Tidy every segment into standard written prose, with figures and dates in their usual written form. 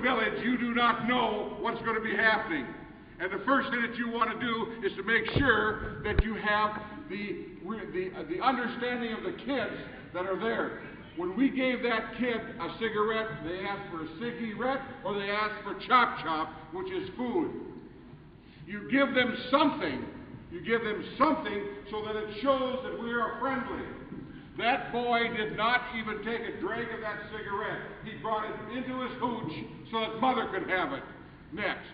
village, you do not know what's going to be happening. And the first thing that you want to do is to make sure that you have the understanding of the kids that are there. When we gave that kid a cigarette, they asked for a cigarette or they asked for chop chop, which is food. You give them something. You give them something so that it shows that we are friendly. That boy did not even take a drag of that cigarette. He brought it into his hooch so that mother could have it. Next.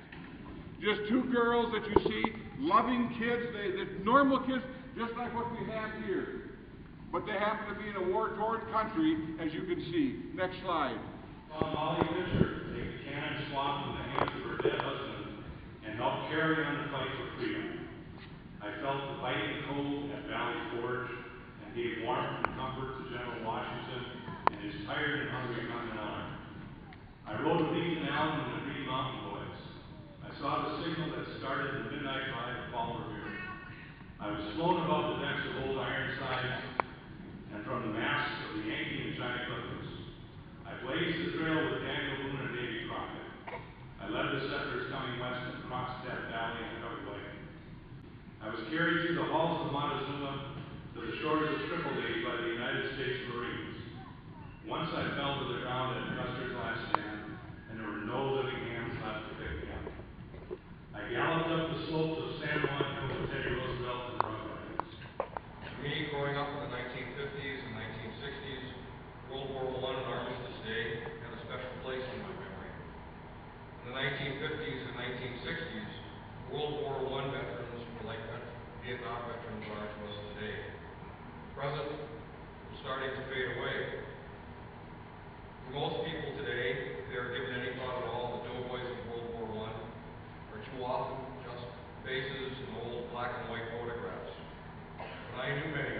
Just two girls that you see, loving kids, they're normal kids, just like what we have here. But they happen to be in a war-torn country, as you can see. Next slide. Molly Fisher take the cannon swab from the hands of her dead husband and help carry on the fight for freedom. I felt the biting cold at Valley Forge and gave warmth and comfort to General Washington and his tired and hungry Continental Army. I rode with Ethan Allen and the Green Mountain Boys. I saw the signal that started the midnight ride of Fall Revere. I was flown above the decks of old Ironsides and from the masts of the Yankee and China clippers. I blazed the trail with Daniel Boone and Davy Crockett. I led the settlers coming west and crossed Death Valley and Covered Lake. I was carried through the halls of Montezuma to the shores of Tripoli by the United States Marines. Once I fell to the ground at Custer's last stand, and there were no living hands left to pick me up. I galloped up the slopes of San Juan Hill with Teddy Roosevelt and Rough Riders. For me, growing up in the 1950s and 1960s, World War I and Armistice Day had a special place in my memory. In the 1950s and 1960s, World War I veterans were like Vietnam veterans are to us today. Present was starting to fade away. For most people today, if they are given any thought at all, the doughboys of World War I are too often just faces and old black and white photographs. But I knew many